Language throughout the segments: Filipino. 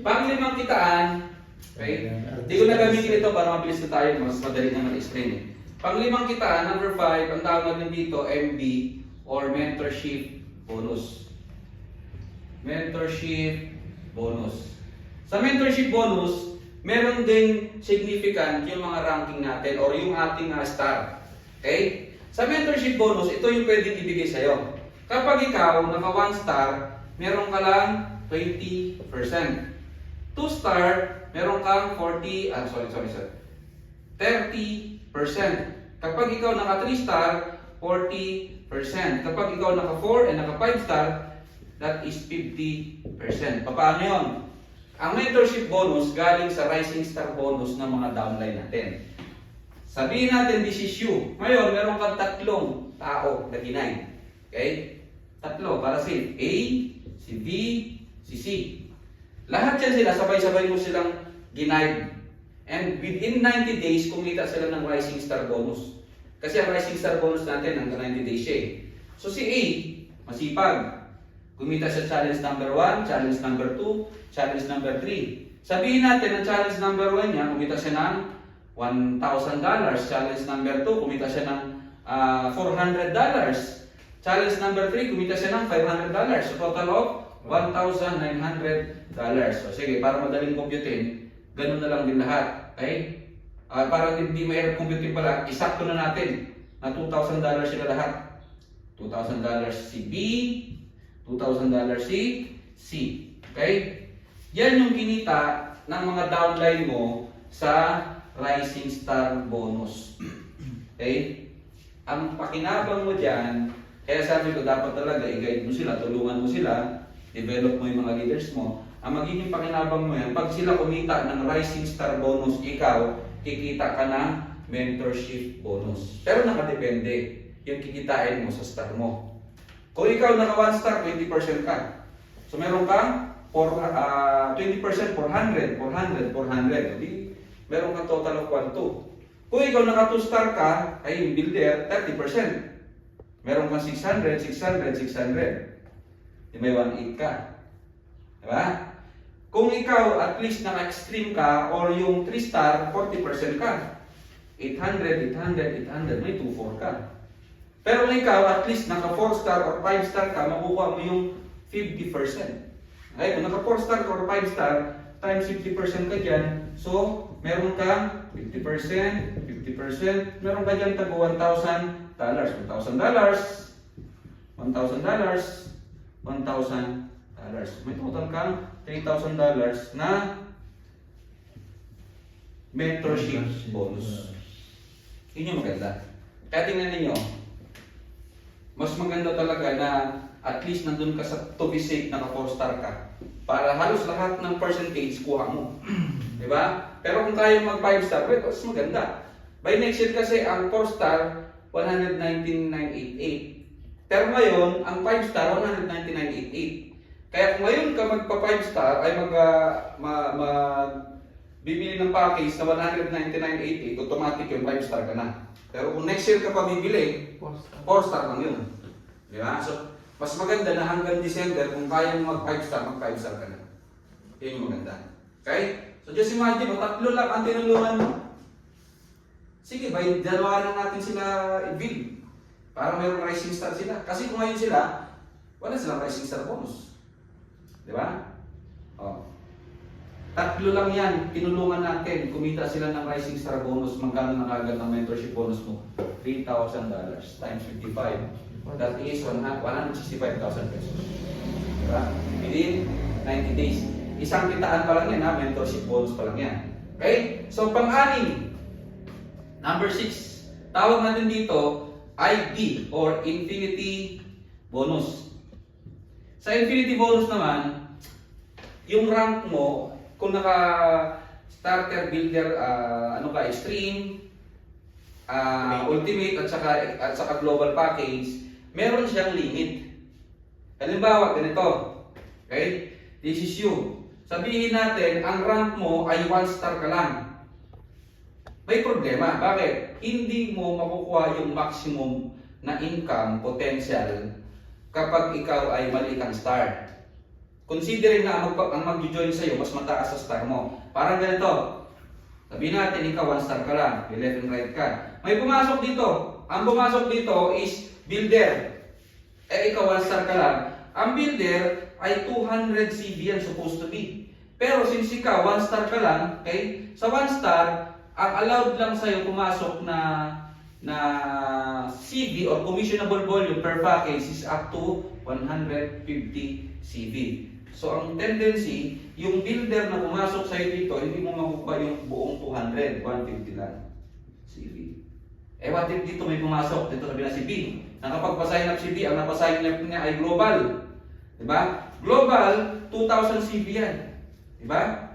Panglimang kitaan, okay? Hindi ko na gamitin ito para mabilis na tayo, mas madali naman i-explain eh. Panglimang kitaan, number 5, ang tawag din dito, MB or mentorship bonus. Mentorship bonus. Sa mentorship bonus, meron ding significant yung mga ranking natin or yung ating star. Okay? Sa mentorship bonus, ito yung pwedeng ibigay sa'yo. Kapag ikaw naka 1 star, meron ka lang 20%. 2 star, meron kang 30%. Kapag ikaw naka 3 star, 40%. Kapag ikaw naka 4 and naka 5 star, that is 50%. Paano yun? Ang mentorship bonus galing sa rising star bonus ng mga downline natin. Sabihin natin, this is you. Ngayon, meron kang 3 tao na ginay. Okay? 3 para si A, si B, si C. Lahat yan sila, sabay-sabay mo silang ginay. And within 90 days, kumita sila ng rising star bonus. Kasi ang rising star bonus natin, hanggang 90 days siya eh. So si A, masipag. Kumita siya challenge number 1, challenge number 2, challenge number 3. Sabihin natin, ang challenge number 1 niya, kumita siya ng $1,000. Challenge number 2, kumita siya ng $400. Challenge number 3, kumita siya ng $500. So total of $1,900. So sige, para madaling computein, ganun na lang din lahat. Okay? Para hindi mahirap computein pala, isakto na natin na $2,000 sila lahat. $2,000 si B, $2,000 si C. Okay? Yan yung kinita ng mga downline mo sa rising star bonus. Okay? Ang pakinabang mo dyan, kaya sabi ko dapat talaga i-guide mo sila, tulungan mo sila, develop mo yung mga leaders mo. Ang magiging pakinabang mo yan, pag sila kumita ng rising star bonus, ikaw, kikita ka ng mentorship bonus. Pero nakadepende yung kikitain mo sa star mo. Kung ikaw naka 1 star, 20% ka. So meron kang 20%, 400, 400, 400. Di, meron kang total of 1, 2. Kung ikaw naka 2 star ka, ay yung builder, 30%. Meron kang 600, 600, 600. Di may 1,800 ka. Diba? Kung ikaw at least naka-extreme ka or yung 3 star, 40% ka. 800, 800, 800, may 2,400 ka. Pero kung ikaw at least naka 4 star or 5 star ka, makukuha mo yung 50%. Ay, kung naka 4 star or 5 star, times 50% ka dyan, so meron kang 50%, 50%, meron ka dyan tag $1,000, $1,000, $1,000, $1,000. May total kang $3,000 na mentorship bonus. Yun yung maganda. Kaya tingnan ninyo, mas maganda talaga na at least nandun ka sa to be safe, naka 4 star ka. Para halos lahat ng percentage kuha mo. Diba? Pero kung kaya mag 5 star, mas maganda. By next year kasi ang 4 star, 119,988. Pero ngayon, ang 5 star, 199,888. Kaya kung ngayon ka magpa 5 star, ay bibili ng package na 199,888, automatic yung 5 star ka na. Pero kung next year ka pa bibili, 4 star lang yun. Di ba? So, mas maganda na hanggang December, kung kaya mo mag 5 star, mag 5 star ka na. Yun yung maganda. Okay? So just imagine, 3 lang ang tinulungan mo. Sige, by January na natin sila i-build. Para mayroong rising star sila. Kasi kung ngayon sila, wala silang rising star bonus. Di ba? Oh. 3 lang yan, tinulungan natin. Kumita sila ng rising star bonus. Magkano na agad ng mentorship bonus mo? $3,000 times 55. That is 165,000 pesos. Diba? Within 90 days. Isang kitaan pa lang yan ha, mentorship bonus pa lang yan. Okay? So pang-anim, number 6. Tawag natin dito, IB or Infinity Bonus. Sa Infinity Bonus naman, yung rank mo, kung naka starter, builder, extreme, ultimate at saka global package, meron siyang limit. Halimbawa, ganito. Okay? This is you. Sabihin natin, ang rank mo ay 1 star ka lang. May problema. Bakit? Hindi mo makukuha yung maximum na income potential kapag ikaw ay maliit ang star. considering na ang mag-join sa'yo, mas mataas sa star mo. Parang ganito. Sabihin natin, ikaw 1 star ka lang, left and right ka. May pumasok dito. Ang pumasok dito is builder. Eh, ikaw 1 star ka lang. Ang builder ay 200 CV yan supposed to be. Pero since ikaw 1 star ka lang, okay? Sa 1 star, ang allowed lang sa'yo pumasok na CV or commissionable volume per package is up to 150 CV. So ang tendency, yung builder na pumasok sa'yo dito, hindi mo makukuha yung buong 200, 150 lang CV. Eh what if dito may pumasok, dito sabi na si B. Nakapagpa-sign up si B, ang napasign up niya ay global. Diba? Global, 2,000 CV yan. Diba?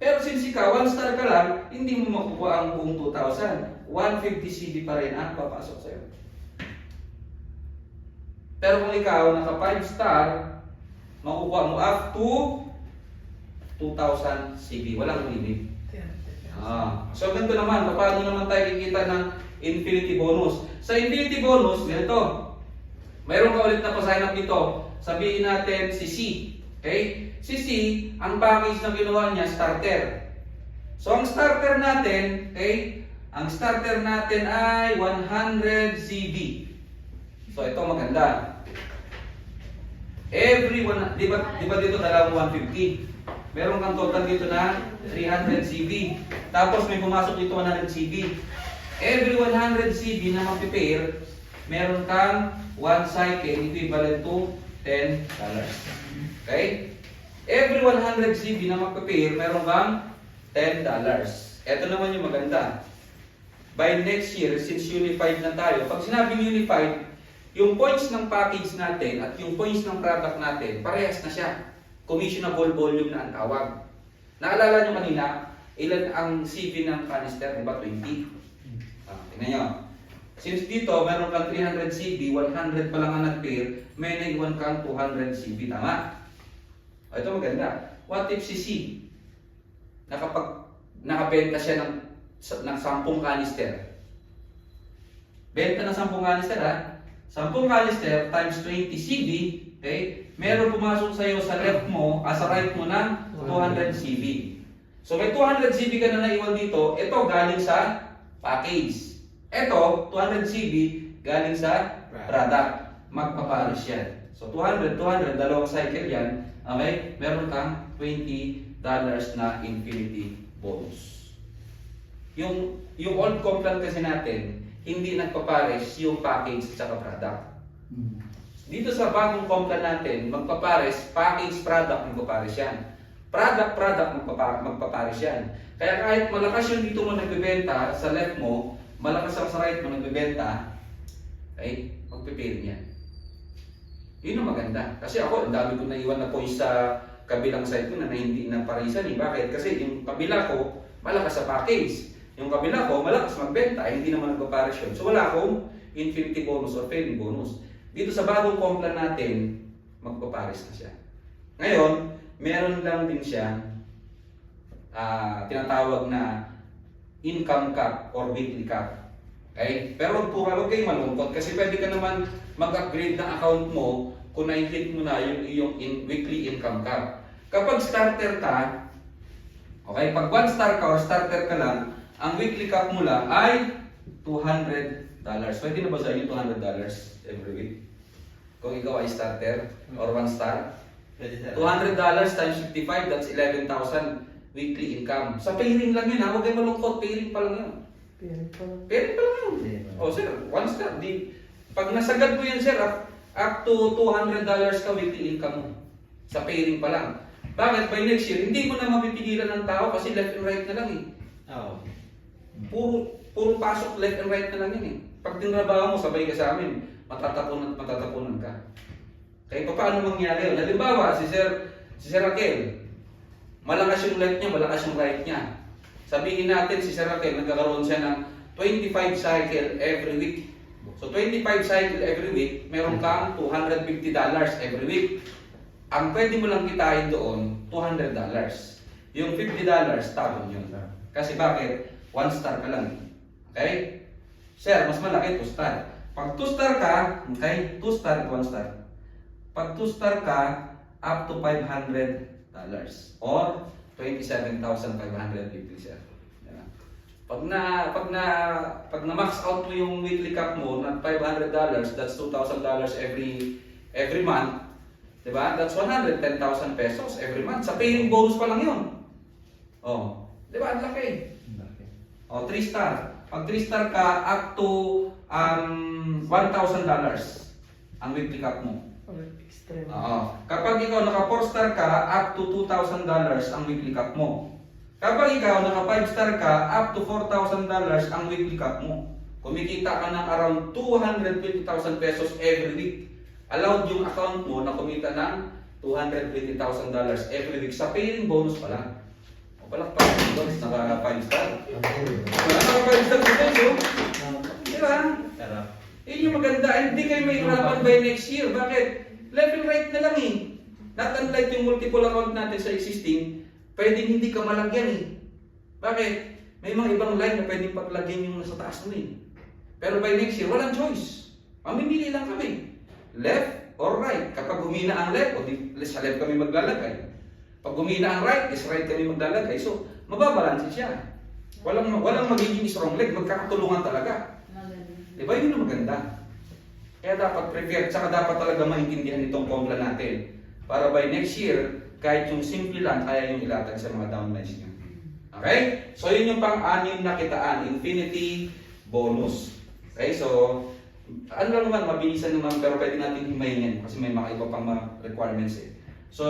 Pero since ikaw, 1 star ka lang, hindi mo makukuha ang buong 2,000. 150 CV pa rin ang papasok sa'yo. Pero kung ikaw, naka 5 star, makukuha mo up to 2,000 CV. Walang limit. So ganito naman, paano naman tayo kikita ng infinity bonus? Sa infinity bonus, ganito. Mayroon ka ulit na pasign up dito. Sabihin natin si C. Okay? Si C, ang package na ginawa niya, starter. So ang starter natin, okay? Ang starter natin ay 100 CV. So ito maganda. Every one, di ba dito dalawang 150? Meron kang total dito na 300 CV. Tapos may pumasok dito 100 CV. Every 100 CV na mag-prepare, meron kang 1 cycle equivalent to $10. Okay? Every 100 CV na mag-prepare, meron kang $10. Ito naman yung maganda. By next year, since unified na tayo, pag sinabing unified, yung points ng package natin at yung points ng product natin, parehas na siya. Commissionable volume na ang tawag. Naalala nyo kanina, ilan ang CV ng canister? Diba? 20. Tingnan nyo. Since dito, meron kang 300 CV, 100 pa lang ang nag-pair, may nag-1 kang 200 CV. Tama? Ito maganda. What if si C, nakabenta siya ng 10 canister? Benta ng 10 canister ha? 10 canister times 20 CV, okay? Meron pumasok sa iyo sa left mo, sa right mo ng 200 CV. So may 200 CV ka na naiwan dito, ito galing sa package. Ito, 200 CV galing sa product. Magpapares yan. So 200, dalawang cycle yan. Okay? Meron kang $20 na infinity bonus. Yung old complan kasi natin, hindi nagpapares yung package at saka product. Dito sa bagong complan natin, magpapares, package, product, magpapares yan. Product, magpapares yan. Kaya kahit malakas yung dito mo nagbebenta sa left mo, malakas ang sa right mo nagbebenta, okay, magpipare yan. Yun ang maganda. Kasi ako, ang dami ko naiwan na points sa kabilang side ko na hindi na parisan. Bakit? Kasi yung kabila ko, malakas sa package. Yung kabila ko, malakas magbenta, hindi naman nagpapares yun. So wala akong infinity bonus or failing bonus. Dito sa bagong complan natin, magpapares na siya. Ngayon, meron lang din siya tinatawag na income cap or weekly cap. Okay? Pero huwag kayong malungkot kasi pwede ka naman mag-upgrade ng account mo kung na-hit mo na yung iyong weekly income cap. Kapag starter ka, okay, pag 1 star ka or starter ka lang, ang weekly cap mo lang ay $200. Pwede na ba sa inyo $200 every week? Kung ikaw ay starter or 1 star? $200 times 55, that's 11,000 weekly income. Sa pairing lang yun ha, huwag kayo malungkot, pairing pa lang yun. Pairing pa lang yun. O sir, 1 star. Pag nasagad mo yan sir, up to $200 ka weekly income mo. Sa pairing pa lang. Bakit? By next year, hindi mo na mapipigilan ng tao kasi left and right na lang eh. Puro pasok left and right na lang yun eh. Pag tinrabaho mo, sabay ka sa amin, matatapunan ka. Kaya paano mangyari yun? Halimbawa, si Sir Raquel, malakas yung left niya, malakas yung right niya. Sabihin natin si Sir Raquel, nagkakaroon siya ng 25 cycle every week. So 25 cycle every week, meron kang $250 every week. Ang pwede mo lang kitain doon, $200. Yung $50, tabon yun. Kasi bakit? 1 star ka lang. Okay? Sir, mas malaki 2 star. Pag 2 star ka, okay? 2 star at 1 star. Pag 2 star ka, up to $500 or 27,550, sir. Yan. Pag na max out mo yung weekly cap mo na $500, that's $2,000 every month. Diba? That's 110,000 pesos every month. Sa paying bonus pa lang yun. Oh, diba? Ang laki. Oh, 3 star. Pag 3 star ka, up to $1,000 ang weekly cap mo. Oo. Kapag ikaw naka 4 star ka, up to $2,000 ang weekly cap mo. Kapag ikaw naka 5 star ka, up to $4,000 ang weekly cap mo. Kumikita ka ng around 220,000 pesos every week. Allowed yung account mo na kumita ng $220,000 every week sa paying bonus pa lang. O pala, naka 5 star. Naka 5 star dito, no? Diba? Yun yung maganda. Hindi kayo may hirapan by next year. Bakit? Level rate na lang eh. Not unlike yung multiple account natin sa existing, pwedeng hindi ka malagyan eh. Bakit? May mga ibang line na pwedeng paglagyan yung nasa taas mo eh. Pero by next year, walang choice. Mamimili lang kami. Left or right. Kapag humina ang left, o di, sa left kami maglalagay. Pag humina ang right, is right kami maglalagay. So, mababalansin siya. Walang magiging strong leg, magkakatulungan talaga. Diba yun ang maganda? Kaya dapat prepare, tsaka dapat talaga maintindihan itong formula natin. Para by next year, kahit yung simple lang, kaya yung ilatag sa mga downlines niyo. Okay? So yun yung pang-anim na kitaan, infinity bonus. Okay, so ano lang naman, mabilisan naman, pero pwede natin himayin yan kasi may mga iba pang mga requirements eh. So